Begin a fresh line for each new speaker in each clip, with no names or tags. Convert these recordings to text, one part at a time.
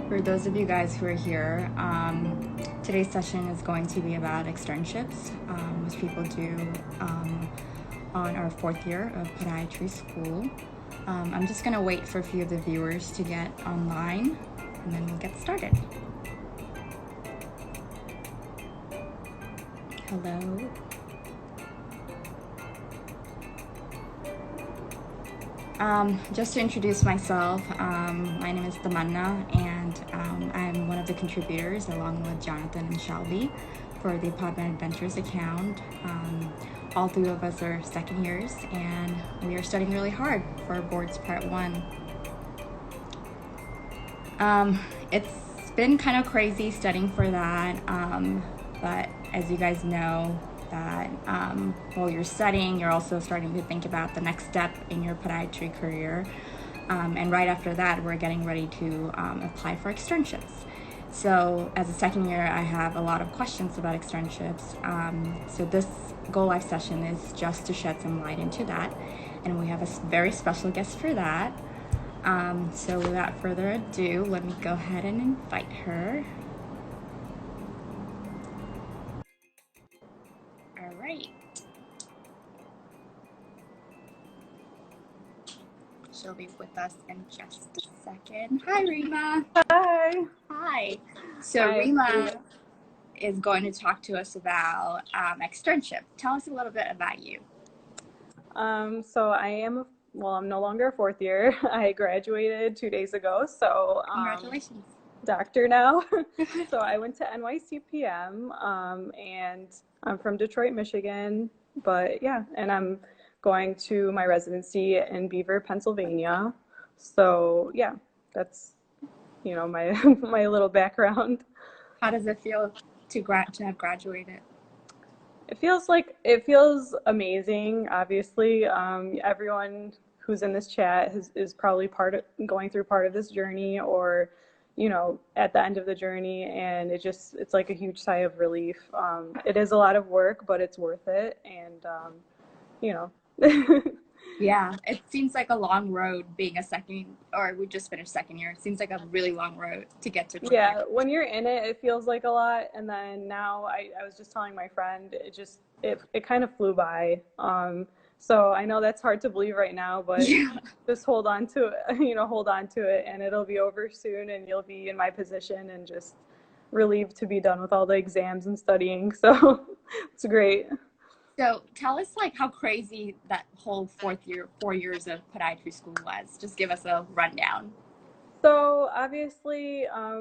For those of you guys who are here, today's session is going to be about externships, which people do on our fourth year of podiatry school. I'm just going to wait for a few of the viewers to get online, and then we'll get started. Hello. Just to introduce myself, my name is Tamanna, and I'm one of the contributors along with Jonathan and Shelby for the PodMedAdventures account. All three of us are second years, and we are studying really hard for boards part 1. It's been kind of crazy studying for that, but as you guys know, that while you're studying, you're also starting to think about the next step in your podiatry career. And right after that, we're getting ready to apply for externships. So as a second year, I have a lot of questions about externships. So this Go Live session is just to shed some light into that. And we have a very special guest for that. So without further ado, let me go ahead and invite her. All right. She'll be with us in just a second. Hi, Reema.
Hi.
Hi. So Reema is going to talk to us about externship. Tell us a little bit about you.
So I'm no longer a fourth year. I graduated 2 days ago. So
Congratulations.
Doctor now. So I went to NYCPM, and I'm from Detroit, Michigan. But yeah, and I'm going to my residency in Beaver, Pennsylvania. So yeah, that's my my little background.
How does it feel to have graduated?
It feels amazing. Obviously, everyone who's in this chat is probably going through part of this journey, or at the end of the journey, and it's like a huge sigh of relief. It is a lot of work, but it's worth it, and
Yeah, it seems like a long road being we just finished second year. It seems like a really long road to get to.
Yeah, when you're in it, it feels like a lot. And then now I was just telling my friend, it kind of flew by. So I know that's hard to believe right now, but just hold on to it, hold on to it, and it'll be over soon, and you'll be in my position and just relieved to be done with all the exams and studying. So it's great.
So tell us how crazy that whole 4 years of podiatry school was. Just give us a rundown.
So obviously, I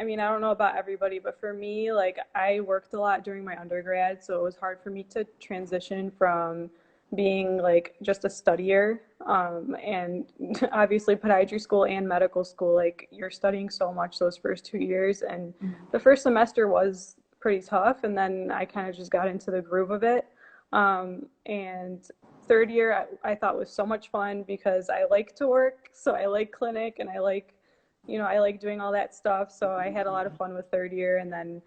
mean, I don't know about everybody, but for me, I worked a lot during my undergrad, so it was hard for me to transition from being just a studier, and obviously podiatry school and medical school, you're studying so much those first 2 years, and the first semester was pretty tough, and then I kind of just got into the groove of it. And third year I thought was so much fun because I like to work, so I like clinic, and I like doing all that stuff, so I had a lot of fun with third year. And then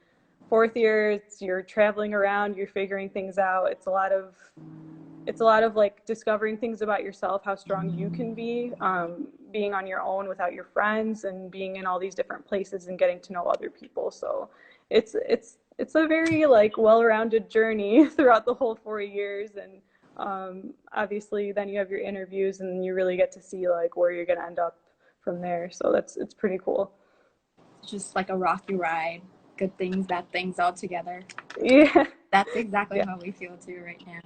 fourth year, you're traveling around, you're figuring things out. It's a lot of discovering things about yourself, how strong you can be, being on your own without your friends, and being in all these different places and getting to know other people. So it's a very well-rounded journey throughout the whole 4 years. And obviously then you have your interviews, and you really get to see where you're going to end up from there. So it's pretty cool.
It's just like a rocky ride. Good things, bad things all together.
Yeah.
That's exactly how we feel too right now.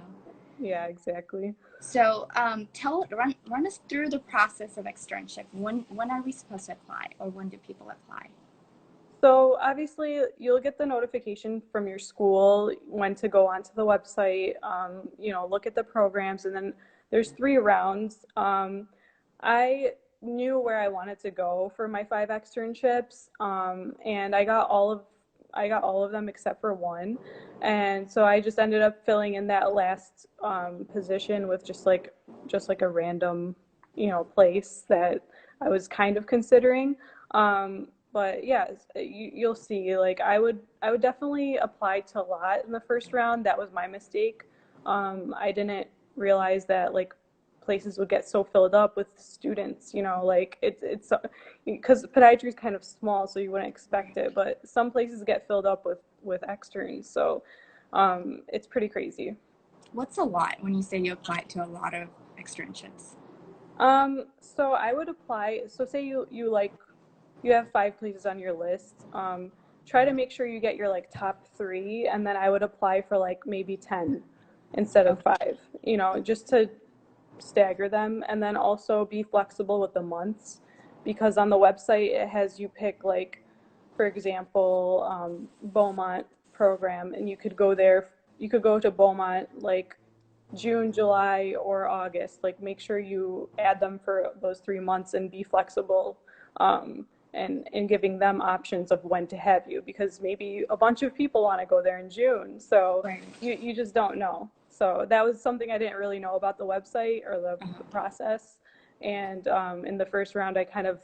Yeah, exactly.
So run us through the process of externship. When are we supposed to apply, or when do people apply?
So obviously you'll get the notification from your school when to go onto the website, look at the programs, and then there's 3 rounds. I knew where I wanted to go for my 5 externships, and I got all of them except for one. And so I just ended up filling in that last position with just like a random, place that I was kind of considering. But yeah, you'll see, I would definitely apply to a lot in the first round. That was my mistake. I didn't realize that places would get so filled up with students, you know, like it's because podiatry is kind of small, so you wouldn't expect it, but some places get filled up with externs, so it's pretty crazy.
What's a lot when you say you applied to a lot of externships?
So I would apply, so say you have 5 places on your list. Try to make sure you get your like top 3, and then I would apply for like maybe 10 instead of
Okay.
5, you know, just to stagger them, and then also be flexible with the months, because on the website it has you pick like, for example, Beaumont program, and you could go to Beaumont like June, July, or August. Like, make sure you add them for those 3 months and be flexible, and giving them options of when to have you, because maybe a bunch of people want to go there in June. So
Right.
you just don't know. So that was something I didn't really know about the website or the process. And in the first round, I kind of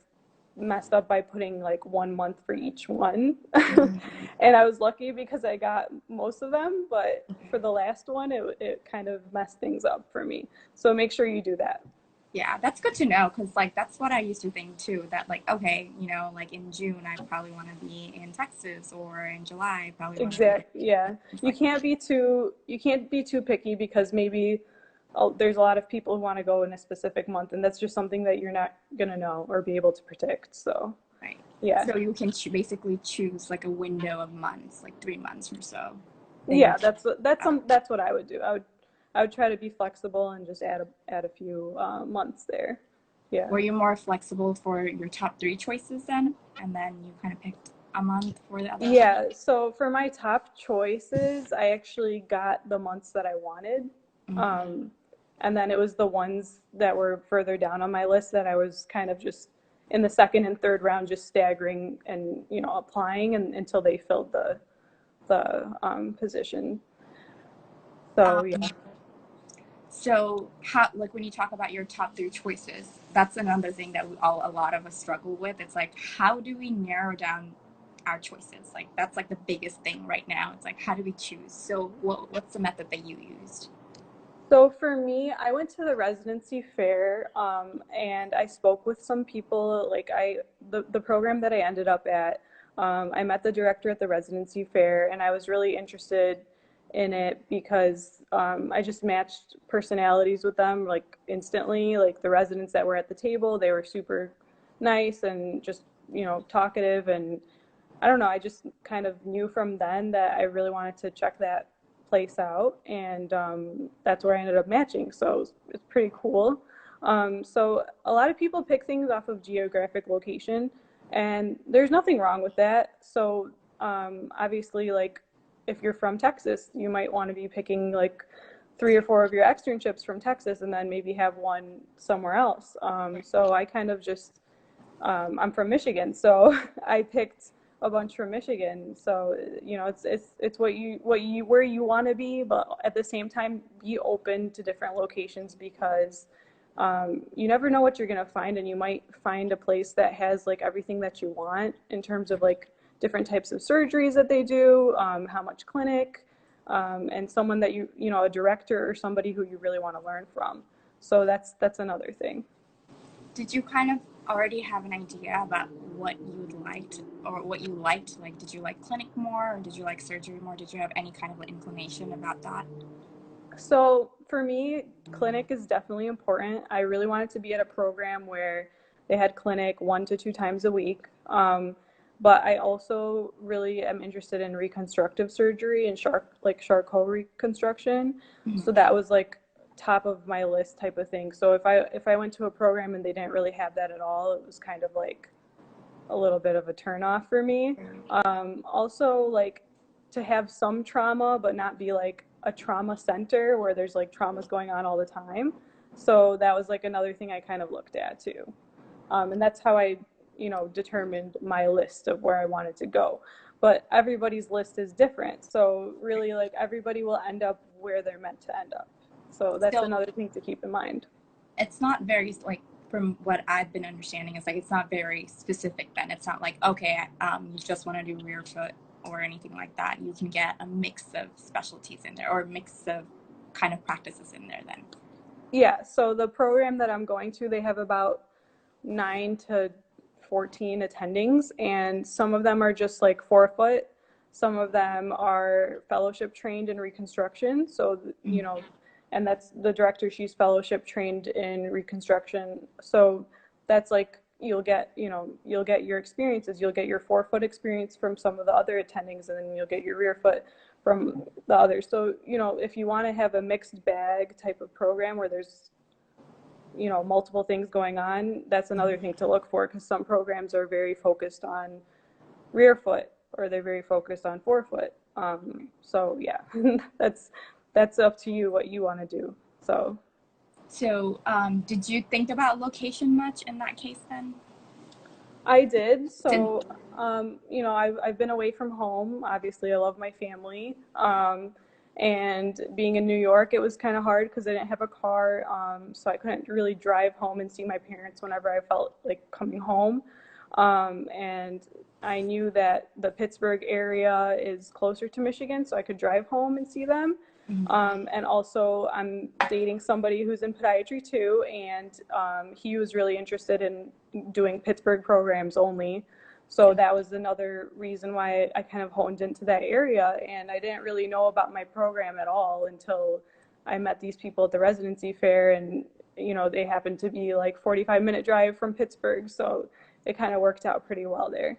messed up by putting like 1 month for each one.
Mhm.
And I was lucky because I got most of them, but for the last one, it kind of messed things up for me. So make sure you do that.
Yeah, that's good to know because like that's what I used to think too. That like okay, you know, like in June I probably want to be in Texas, or in July I probably want to be
Exact, yeah.
in like
You can't be too picky, because maybe there's a lot of people who want to go in a specific month, and that's just something that you're not gonna know or be able to predict. So,
right.
yeah.
So you can basically choose like a window of months, like 3 months or so. That you
Yeah,
uh,
that's what I would do. I would try to be flexible and just add a few months there. Yeah.
were you more flexible for your top 3 choices then, and then you kind of picked a month for the other one?
Yeah, so for my top choices, I actually got the months that I wanted.
Mm-hmm.
Um, and then it was the ones that were further down on my list that I was kind of just in the second and third round, just staggering and, you know, applying until they filled the position. So yeah.
Um, So, how like when you talk about your top 3 choices, that's another thing that a lot of us struggle with. It's like, how do we narrow down our choices? Like that's like the biggest thing right now. It's like, how do we choose? So, what's the method that you used?
So for me, I went to the residency fair, and I spoke with some people. Like, the program that I ended up at, I met the director at the residency fair, and I was really interested in it because I just matched personalities with them like instantly. Like, the residents that were at the table, they were super nice and just, you know, talkative, and I don't know, I just kind of knew from then that I really wanted to check that place out, and that's where I ended up matching. So it's pretty cool. So a lot of people pick things off of geographic location, and there's nothing wrong with that. So obviously, like, if you're from Texas, you might want to be picking like 3 or 4 of your externships from Texas, and then maybe have one somewhere else. So I kind of just I'm from Michigan, so I picked a bunch from Michigan. So, you know, it's what you where you want to be, but at the same time be open to different locations, because you never know what you're gonna find, and you might find a place that has like everything that you want in terms of like different types of surgeries that they do, how much clinic, and someone that you know, a director or somebody who you really want to learn from. So that's another thing.
Did you kind of already have an idea about what you liked or what you liked? Like, did you like clinic more, or did you like surgery more? Did you have any kind of inclination about that?
So for me, clinic is definitely important. I really wanted to be at a program where they had clinic 1 to 2 times a week. But I also really am interested in reconstructive surgery and Charcot reconstruction. So
Mhm.
that was like top of my list type of thing. So if I went to a program and they didn't really have that at all, it was kind of like a little bit of a turnoff for me. Also, like, to have some trauma, but not be like a trauma center where there's like traumas going on all the time. So that was like another thing I kind of looked at too. And that's how I, you know, determined my list of where I wanted to go. But everybody's list is different. So really, like, everybody will end up where they're meant to end up. So that's
So
another thing to keep in mind.
it's not very like from what I've been understanding, it's like it's not very specific. Then it's not like okay, you just want to do rear foot or anything like that. You can get a mix of specialties in there or a mix of kind of practices in there. Then
Yeah, so the program that I'm going to, they have about 9 to 14 attendings, and some of them are just like forefoot. Some of them are fellowship trained in reconstruction. So, you know, and that's the director, she's fellowship trained in reconstruction. So that's like you'll get, you know, you'll get your experiences. You'll get your forefoot experience from some of the other attendings, and then you'll get your rear foot from the others. So, you know, if you want to have a mixed bag type of program where there's, you know, multiple things going on, that's another thing to look for, because some programs are very focused on rear foot or they're very focused on forefoot. So yeah, that's up to you what you want to do. So
So, did you think about location much in that case then?
I did.
Did
So, you know, I've been away from home. Obviously, I love my family. And being in New York, it was kind of hard because I didn't have a car. So I couldn't really drive home and see my parents whenever I felt like coming home. And I knew that the Pittsburgh area is closer to Michigan, so I could drive home and see them. And also, I'm dating somebody who's in podiatry too, and he was really interested in doing Pittsburgh programs only. So that was another reason why I kind of honed into that area. And I didn't really know about my program at all until I met these people at the residency fair, and you know, they happened to be like 45-minute drive from Pittsburgh, so it kind of worked out pretty well there.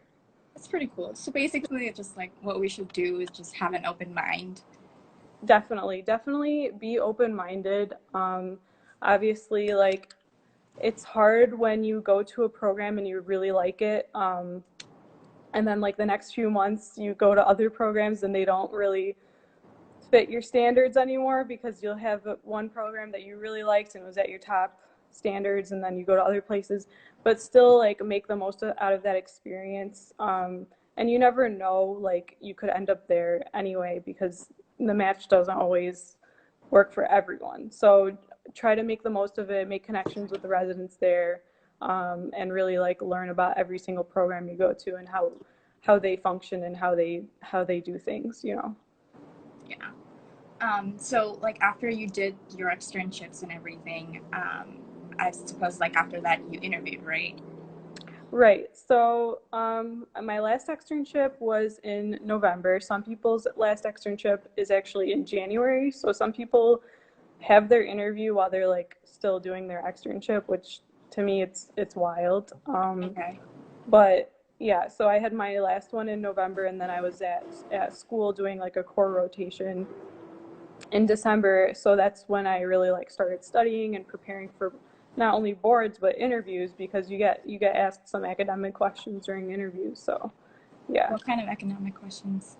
That's pretty cool. So basically, it's just like what we should do is just have an open mind.
Definitely, definitely be open-minded. Obviously, like it's hard when you go to a program and you really like it, and then like the next few months you go to other programs and they don't really fit your standards anymore, because you'll have one program that you really liked and was at your top standards, and then you go to other places, but still like make the most out of that experience. And you never know, like you could end up there anyway, because the match doesn't always work for everyone. So try to make the most of it, make connections with the residents there, and really like learn about every single program you go to and how they function and how they do things, you know.
Yeah. So like after you did your externships and everything, I suppose like after that you interviewed, right?
Right. So, my last externship was in November. Some people's last externship is actually in January. So some people have their interview while they're like still doing their externship, which to me it's wild.
Okay.
But yeah, so I had my last one in November, and then I was at school doing like a core rotation in December. So that's when I really like started studying and preparing for not only boards but interviews, because you get asked some academic questions during interviews. So yeah,
What kind of economic questions?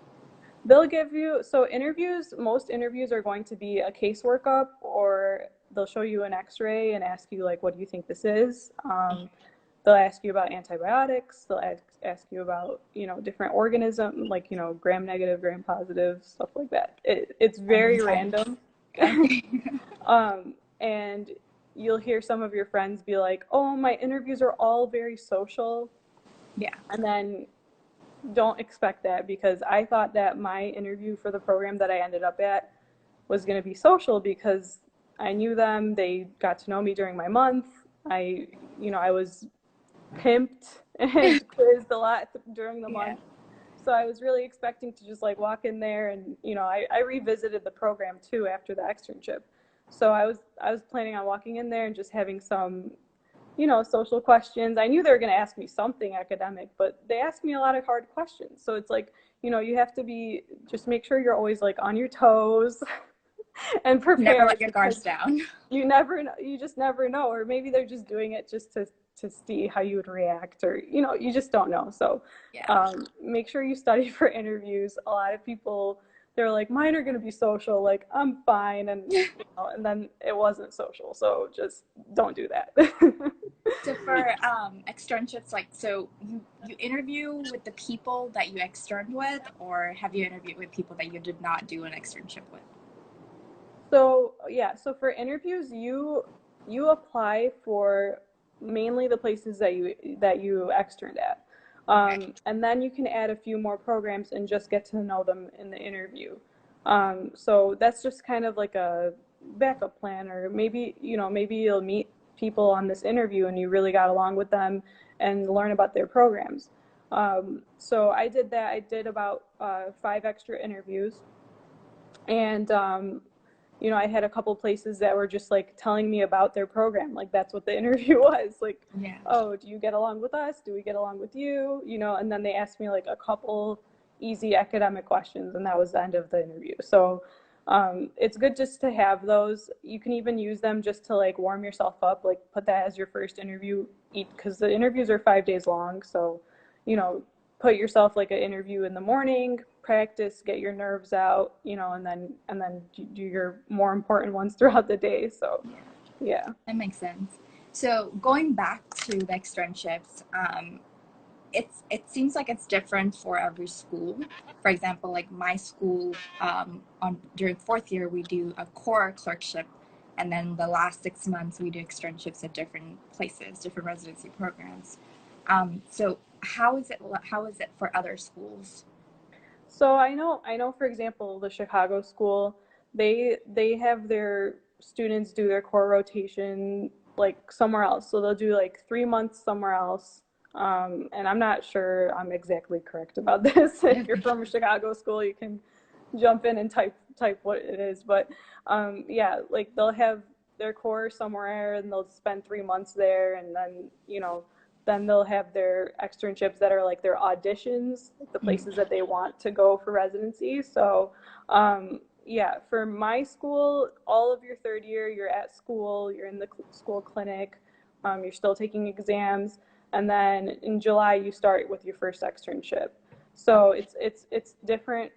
they'll give you, so interviews, most interviews are going to be a case workup, or they'll show you an x-ray and ask you like, what do you think this is. They'll ask you about antibiotics. They'll ask you about, you know, different organism, like, you know, gram negative, gram positive, stuff like that. It's
Random
very
tests.
random.
Okay.
And you'll hear some of your friends be like, oh, my interviews are all very social.
Yeah.
And then don't expect that, because I thought that my interview for the program that I ended up at was going to be social, because I knew them. They got to know me during my month. I was pimped and quizzed a lot during the
Yeah.
month. So I was really expecting to just like walk in there, and I revisited the program too after the externship. So I was planning on walking in there and just having some, social questions. I knew they were going to ask me something academic, but they asked me a lot of hard questions. So it's like, you have to just make sure you're always like on your toes and
Never
prepared,
let your
because
guards down.
you never know, you just never know, or maybe they're just doing it just to see how you would react, or you just don't know. So
Yeah.
make sure you study for interviews. A lot of people, they're like, mine are going to be social, like I'm fine, and then it wasn't social. So just don't do that.
So for externships, like so you interview with the people that you externed with, or have you interviewed with people that you did not do an externship with?
So yeah, so for interviews, you apply for mainly the places that you externed at,
Okay.
and then you can add a few more programs and just get to know them in the interview. So that's just kind of like backup plan, or maybe, you know, maybe you'll meet people on this interview and you really got along with them and learn about their programs. So I did that. I did about 5 extra interviews, and you know, I had a couple places that were just like telling me about their program. Like that's what the interview was. Like,
Yeah.
oh, do you get along with us? Do we get along with you? You know, and then they asked me like a couple easy academic questions, and that was the end of the interview. So it's good just to have those. You can even use them just to like warm yourself up, like put that as your first interview, because the interviews are 5 days long. So, you know, put yourself like an interview in the morning, practice, get your nerves out, you know, and then do your more important ones throughout the day. So yeah.
That makes sense. So going back to the externships, it seems like it's different for every school. For example, like my school, during fourth year we do a core clerkship, and then the last 6 months we do externships at different places, different residency programs. So how is it for other schools?
So I know for example, the Chicago school, they have their students do their core rotation like somewhere else. So they'll do like 3 months somewhere else. And I'm not sure I'm exactly correct about this. If you're from a Chicago school, you can jump in and type what it is. But yeah, like they'll have their core somewhere and they'll spend 3 months there, and then, you know, then they'll have their externships that are like their auditions, like the places that they want to go for residency. So yeah, for my school, all of your third year, you're at school, you're in the school clinic, you're still taking exams, and then in July you start with your first externship. So it's different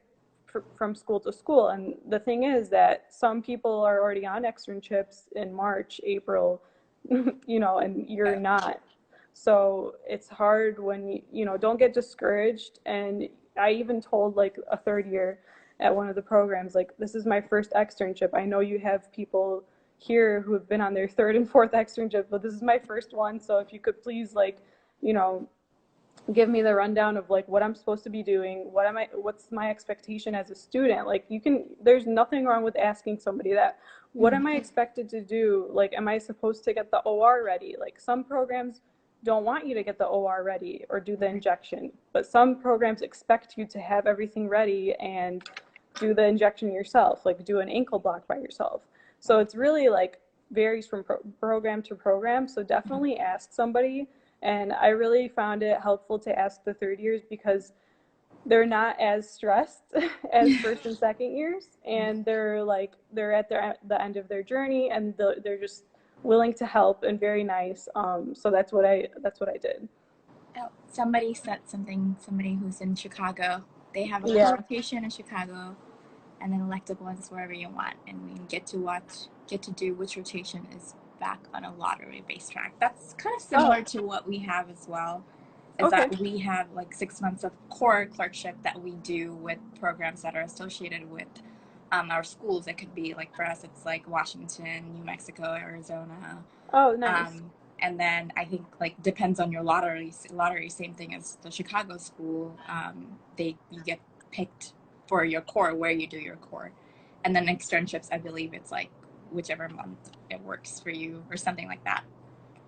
from school to school. And the thing is that some people are already on externships in March, April, you know, and you're not. So it's hard when you know, don't get discouraged. And I even told like a third year at one of the programs, like, this is my first externship. I know you have people here who have been on their third and fourth externship, but this is my first one. So if you could please, like, you know, give me the rundown of like what I'm supposed to be doing, what's my expectation as a student. Like, you can, there's nothing wrong with asking somebody that. What am I expected to do? Like, am I supposed to get the OR ready? Like, some programs don't want you to get the OR ready or do the injection, but some programs expect you to have everything ready and do the injection yourself, like do an ankle block by yourself. So it's really like varies from program to program. So definitely ask somebody. And I really found it helpful to ask the third years because they're not as stressed as first and second years, and they're at the end of their journey, and they're just willing to help and very nice. So that's what I did.
Oh, somebody said something. Somebody who's in Chicago, they have a core
Yeah.
rotation in Chicago, and then elective ones wherever you want, and we get to do which rotation is back on a lottery-based track. That's kind of similar to what we have as well. Is
Okay.
that we have like 6 months of core clerkship that we do with programs that are associated with our schools. It could be like, for us, it's like Washington, New Mexico, Arizona.
Oh, nice.
And then I think like depends on your lottery. Same thing as the Chicago school. You get picked for your core, where you do your core, and then externships. I believe it's like whichever month it works for you or something like that.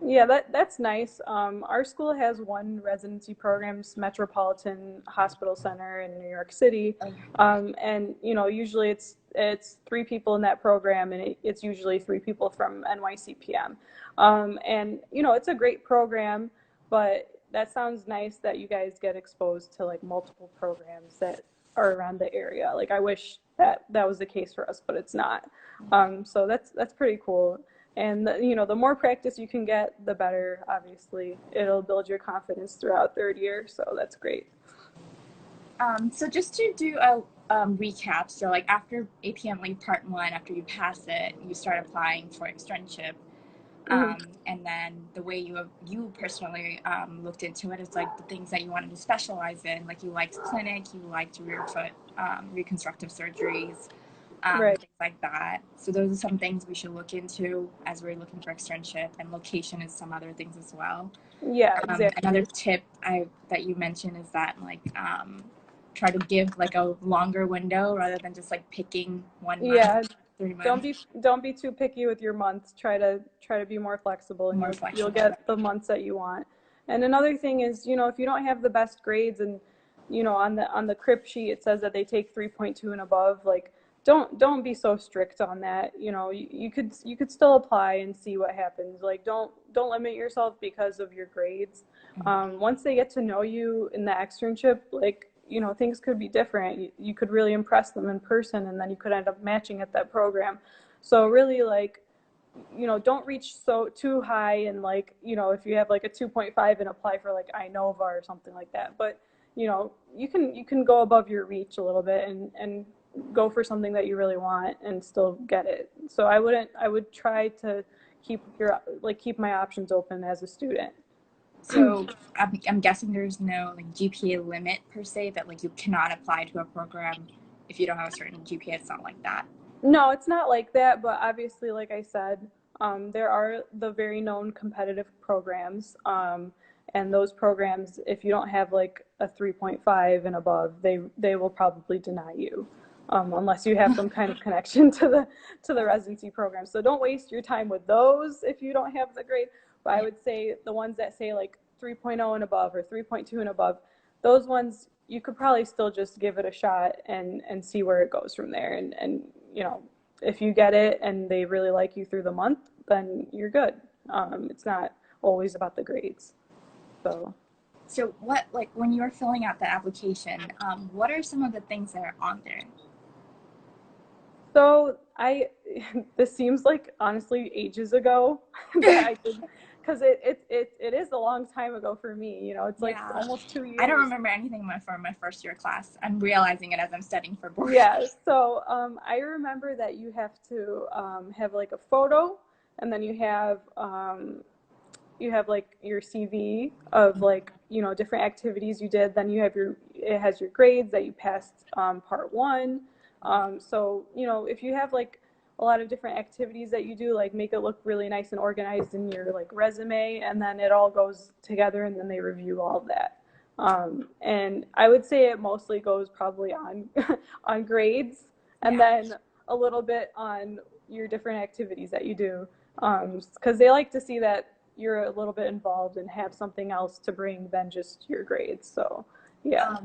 Yeah, that's nice. Our school has one residency program, Metropolitan Hospital Center in New York City, and you know, usually it's 3 people in that program, and it's usually 3 people from NYCPM, and you know, it's a great program. But that sounds nice that you guys get exposed to like multiple programs that are around the area. Like, I wish that was the case for us, but it's not. So that's pretty cool. And you know, the more practice you can get, the better. Obviously, it'll build your confidence throughout third year. So that's great.
So just to do a recap, so like after APM Part 1, after you pass it, you start applying for externship. And then the way you personally looked into it is like the things that you wanted to specialize in. Like, you liked clinic, you liked rear foot reconstructive surgeries,
Right.
things like that. So those are some things we should look into as we're looking for externship, and location is some other things as well.
Yeah, exactly.
Another tip that you mentioned is that like try to give like a longer window rather than just like picking one month.
Yeah,
3 months.
Don't be too picky with your months. Try to be more flexible, and
More
you'll
flexible.
get the months that you want. And another thing is, if you don't have the best grades, and on the crib sheet it says that they take 3.2 and above, like don't be so strict on that. You could still apply and see what happens. Like don't limit yourself because of your grades. Once they get to know you in the externship, like things could be different. You could really impress them in person, and then you could end up matching at that program. So really, like, don't reach so too high, and like, if you have like a 2.5 and apply for like Inova or something like that. But you can go above your reach a little bit, and go for something that you really want and still get it. So I would try to keep my options open as a student.
So I'm guessing there's no like GPA limit per se, that like you cannot apply to a program if you don't have a certain GPA. It's not like that.
No, it's not like that, but obviously, like I said, there are the very known competitive programs, and those programs, if you don't have like a 3.5 and above, they will probably deny you, unless you have some kind of connection to the residency program. So don't waste your time with those if you don't have the grade. But I would say the ones that say like 3.0 and above or 3.2 and above, those ones you could probably still just give it a shot and see where it goes from there. And if you get it and they really like you through the month, then you're good. It's not always about the grades.
So what, like when you were filling out the application, what are some of the things that are on there?
So this seems like honestly ages ago that I did, because it is a long time ago for me. It's like almost 2 years.
I don't remember anything from my first year class. I'm realizing it as I'm studying for board.
Yeah. So I remember that you have to have like a photo, and then you have like your CV of like different activities you did. Then it has your grades that you passed part one. So if you have like a lot of different activities that you do, like make it look really nice and organized in your like resume, and then it all goes together, and then they review all of that. And I would say it mostly goes probably on on grades, and then a little bit on your different activities that you do, because they like to see that you're a little bit involved and have something else to bring than just your grades. So yeah.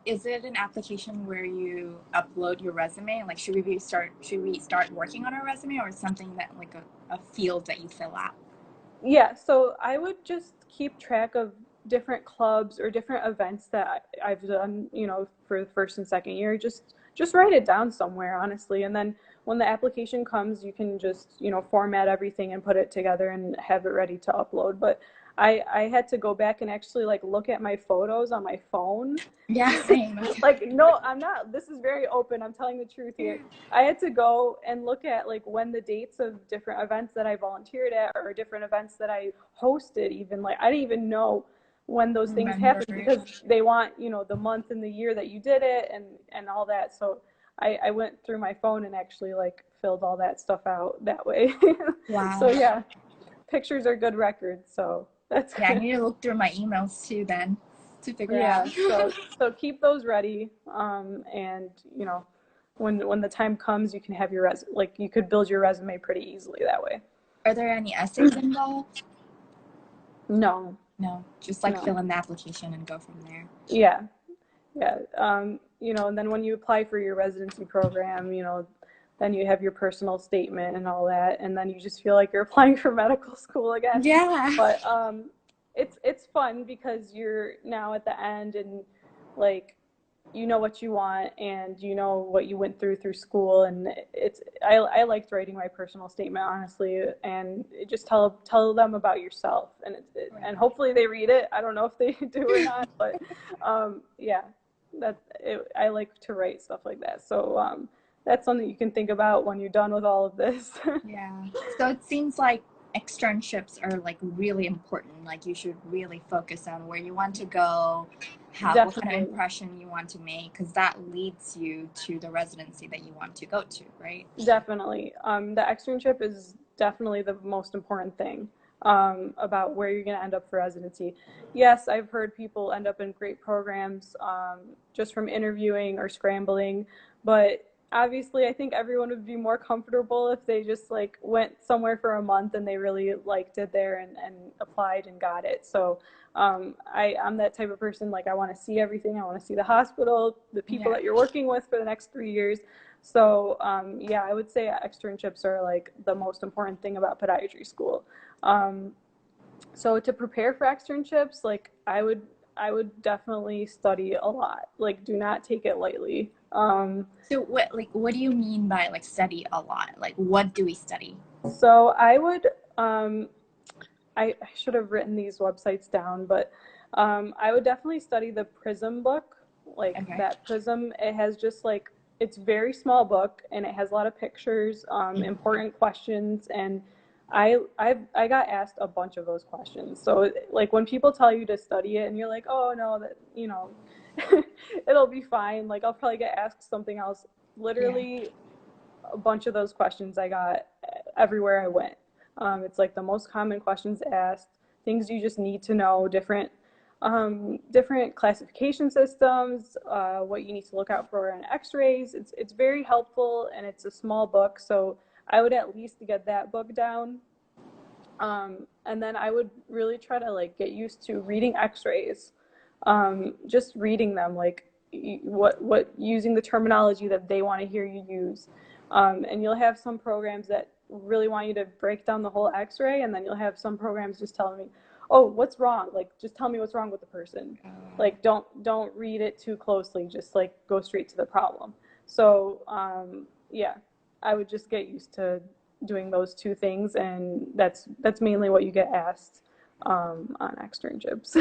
Is it an application where you upload your resume? Like, should we start working on our resume, or something that like a field that you fill out?
Yeah, so I would just keep track of different clubs or different events that I've done, for the first and second year. Just write it down somewhere, honestly. And then when the application comes, you can just, format everything and put it together and have it ready to upload. But I had to go back and actually like look at my photos on my phone.
Yeah, same.
Like, no, I'm not. This is very open. I'm telling the truth here. I had to go and look at like when the dates of different events that I volunteered at, or different events that I hosted, even like I didn't even know when those things happened, because they want, the month and the year that you did it, and all that. So I went through my phone and actually like filled all that stuff out that way.
Wow.
So yeah, pictures are good records. So that's
I need to look through my emails too then to figure out.
So keep those ready, and when the time comes, you can have your you could build your resume pretty easily that way.
Are there any essays involved?
No,
just like fill in the application and go from there.
Yeah. And then when you apply for your residency program, then you have your personal statement and all that, and then you just feel like you're applying for medical school again.
Yeah.
But it's fun because you're now at the end, and like what you want, and what you went through school, and I liked writing my personal statement, honestly, and just tell them about yourself, and and hopefully they read it. I don't know if they do or not, but I like to write stuff like that. So that's something you can think about when you're done with all of this.
Yeah. So it seems like externships are like really important. Like you should really focus on where you want to go, what kind of impression you want to make, because that leads you to the residency that you want to go to, right?
Definitely. The externship is definitely the most important thing about where you're going to end up for residency. Yes, I've heard people end up in great programs just from interviewing or scrambling, but obviously I think everyone would be more comfortable if they just like went somewhere for a month and they really liked it there and applied and got it. So I'm that type of person, like I want to see everything. I want to see the hospital, the people
Yeah.
that you're working with for the next 3 years. So yeah, I would say externships are like the most important thing about podiatry school. Um, so to prepare for externships, like I would definitely study a lot. Like do not take it lightly.
So what do you mean by like study a lot? Like what do we study?
So I would I should have written these websites down, but I would definitely study the Prism book. Like
Okay.
that Prism, it has just like it's very small book and it has a lot of pictures, important questions, and I got asked a bunch of those questions. So like when people tell you to study it and you're like, oh no, that it'll be fine. Like I'll probably get asked something else.
Yeah.
Literally a bunch of those questions I got everywhere I went. It's like the most common questions asked, things you just need to know, different classification systems, what you need to look out for in X-rays. It's very helpful and it's a small book, so I would at least get that book down. And then I would really try to like get used to reading X-rays, just reading them, like what using the terminology that they want to hear you use. And you'll have some programs that really want you to break down the whole X-ray, and then you'll have some programs just telling me, "Oh, what's wrong? Like, just tell me what's wrong with the person. Like, don't read it too closely. Just like go straight to the problem." So, yeah, I would just get used to doing those two things, and that's mainly what you get asked on externships.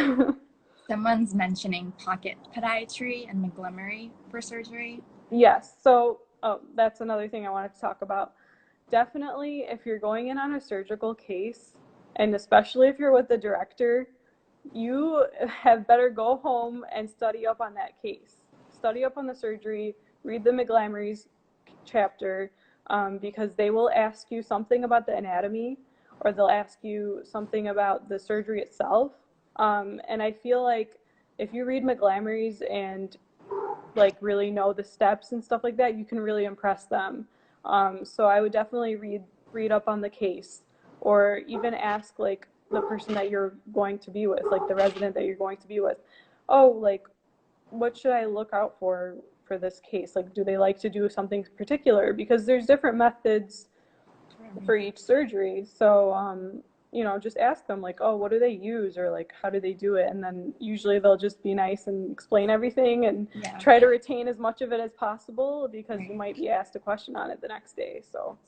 Someone's mentioning pocket podiatry and McGlimmery for surgery.
Yes. So, oh, that's another thing I wanted to talk about. Definitely, if you're going in on a surgical case, and especially if you're with the director, you have better go home and study up on that case. Study up on the surgery, read the McGlamorys chapter, because they will ask you something about the anatomy or they'll ask you something about the surgery itself. And I feel like if you read McGlamorys and like really know the steps and stuff like that, you can really impress them. So I would definitely read up on the case, or even ask like the person that you're going to be with, like the resident that you're going to be with. Oh, like what should I look out for this case? Like, do they like to do something particular? Because there's different methods for each surgery. So, just ask them like, oh, what do they use, or like, how do they do it? And then usually they'll just be nice and explain everything and
Yeah.
try to retain as much of it as possible, because you might be asked a question on it the next day. So,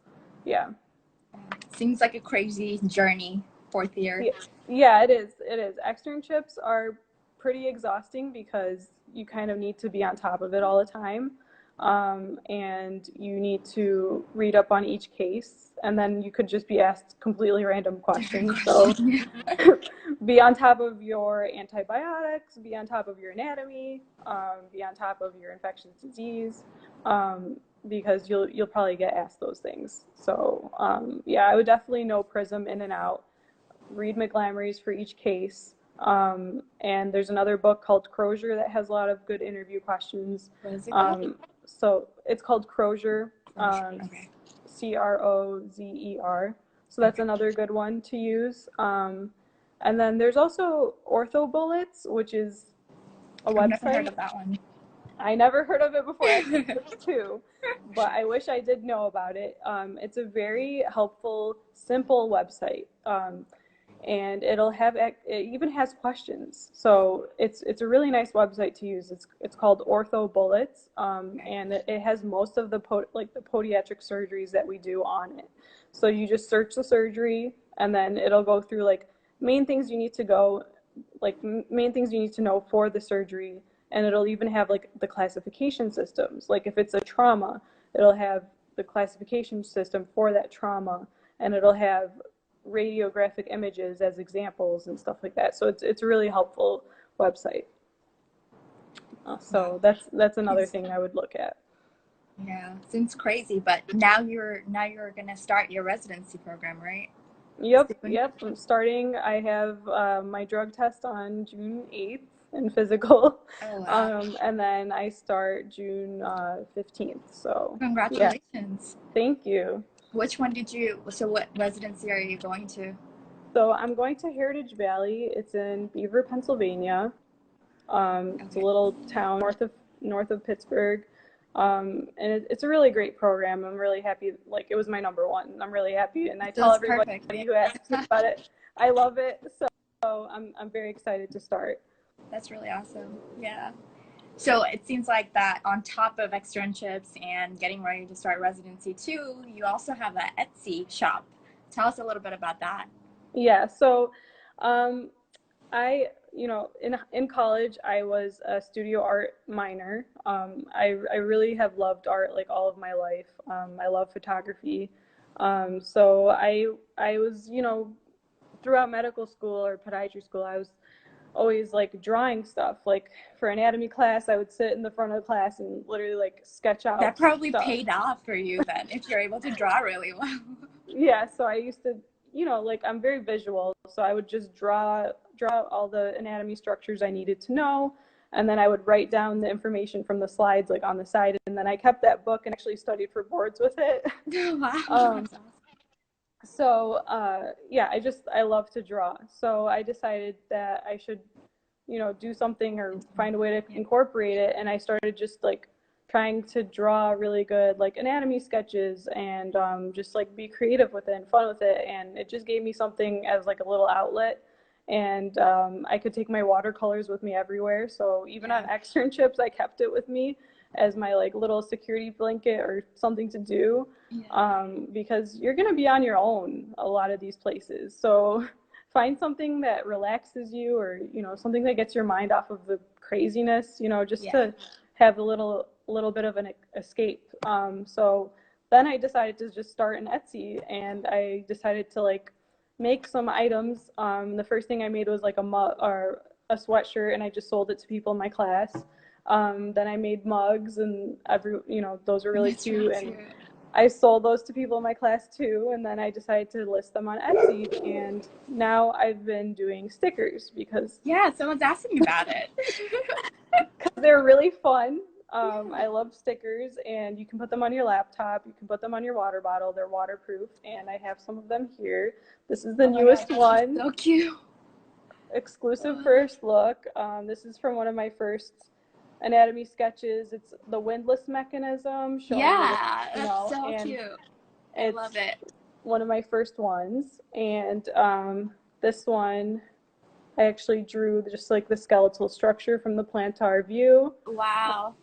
yeah.
Seems like a crazy journey, 4th year.
Yeah, it is. It is. Externships are pretty exhausting because you kind of need to be on top of it all the time. And you need to read up on each case, and then you could just be asked completely random questions. So be on top of your antibiotics, be on top of your anatomy, be on top of your infectious disease, because you'll probably get asked those things. So yeah, I would definitely know Prism in and out. Read McGlamorys for each case. And there's another book called Crozier that has a lot of good interview questions.
What is it called?
So it's called Crozier,
Okay.
Crozer. So that's another good one to use. And then there's also Ortho Bullets, which is a website.
I've never heard of that one.
I never heard of it before, actually, too, but I wish I did know about it. It's a very helpful, simple website, and it even has questions. So it's a really nice website to use. It's called Ortho Bullets, and it has most of the podiatric surgeries that we do on it. So you just search the surgery, and then it'll go through like main things you need to know for the surgery. And it'll even have like the classification systems. Like if it's a trauma, it'll have the classification system for that trauma, and it'll have radiographic images as examples and stuff like that. So it's a really helpful website. So that's another thing I would look at.
Yeah, seems crazy, but now you're gonna start your residency program, right?
Yep. I'm starting. I have my drug test on June 8th. and physical.
Oh, wow.
And then I start June 15th. So yeah,
Congratulations.
thank you.
So what residency are you going to?
So I'm going to Heritage Valley. It's in Beaver, Pennsylvania. It's a
Okay.
little town north of Pittsburgh. And it's a really great program. I'm really happy. Like, it was my number one. I'm really happy, and I
So
tell
it's
everybody
perfect.
who asks me about it, I love it. So I'm very excited to start.
That's really awesome. Yeah. So it seems like that on top of externships and getting ready to start residency too, you also have an Etsy shop. Tell us a little bit about that.
Yeah. So, um, I, in college, I was a studio art minor. I really have loved art like all of my life. I love photography. So I was, throughout medical school or podiatry school, I was always like drawing stuff. Like for anatomy class, I would sit in the front of the class and literally like sketch
That
out
probably
stuff.
paid off for you then if you're able to draw really well.
Yeah, so I used to, like I'm very visual, so I would just draw all the anatomy structures I needed to know, and then I would write down the information from the slides like on the side, and then I kept that book and actually studied for boards with it.
Wow,
Um,
that's awesome.
so yeah, I love to draw. So I decided that I should, do something or find a way to
Yeah.
incorporate it. And I started just like trying to draw really good like anatomy sketches and just like be creative with it and fun with it. And it just gave me something as like a little outlet. And I could take my watercolors with me everywhere. So even on
Yeah.
externships, I kept it with me as my like little security blanket or something to do,
Yeah.
because you're going to be on your own a lot of these places. So find something that relaxes you, or something that gets your mind off of the craziness, just
Yeah.
to have a little bit of an escape. So then I decided to just start an Etsy, and I decided to like make some items. The first thing I made was like a mug or a sweatshirt, and I just sold it to people in my class. Then I made mugs, and those were really
That's really
cute, and
cute.
I sold those to people in my class too, and then I decided to list them on Etsy, and now I've been doing stickers because
Yeah, someone's asking about it.
they're really fun.
Yeah.
I love stickers, and you can put them on your laptop, you can put them on your water bottle, they're waterproof, and I have some of them here. This is the
Oh my God,
newest
that's just
one,
so cute.
exclusive first look. This is from one of my first anatomy sketches. It's the windlass mechanism showing you,
Yeah, that's so
and
cute. I
it's
love it.
one of my first ones. And this one, I actually drew just like the skeletal structure from the plantar view.
Wow.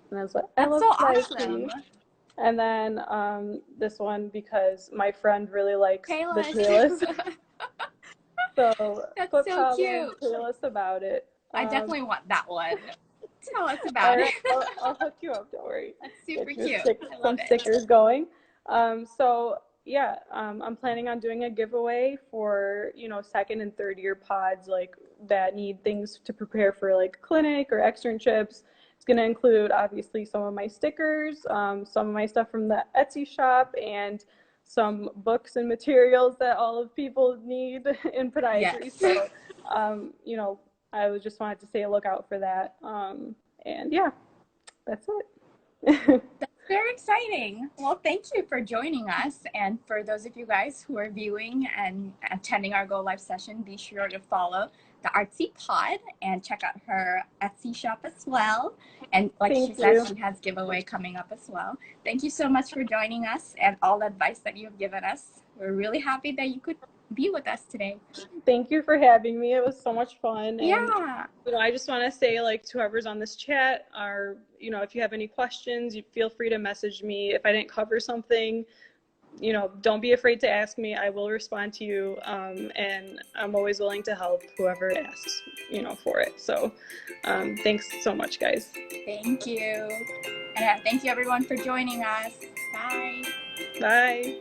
And I was like, I
That's
love
so
fly.
awesome.
And then this one, because my friend really likes the
Payless.
Talus. So
That's
put
so
problem
cute.
Talus about it.
I definitely want that one. Tell us
All
about it.
right, I'll hook you up. Don't worry.
That's super
Get you
cute. I love
some
it.
stickers going. So yeah, I'm planning on doing a giveaway for second and third year pods like that need things to prepare for like clinic or externships. It's going to include obviously some of my stickers, some of my stuff from the Etsy shop, and some books and materials that all of people need in podiatry.
Yes.
So, I was just wanted to say a look out for that. And yeah, that's it.
That's very exciting. Well, thank you for joining us. And for those of you guys who are viewing and attending our Go Live session, be sure to follow the Artsy Pod and check out her Etsy shop as well. And like she said, she has giveaway coming up as well. Thank you so much for joining us and all the advice that you have given us. We're really happy that you could be with us today.
Thank you for having me. It was so much fun.
Yeah.
And I just want to say, like, to whoever's on this chat, or if you have any questions, you feel free to message me. If I didn't cover something, don't be afraid to ask me. I will respond to you, and I'm always willing to help whoever asks, for it. So thanks so much, guys.
Thank you. And thank you everyone for joining us. Bye.
Bye.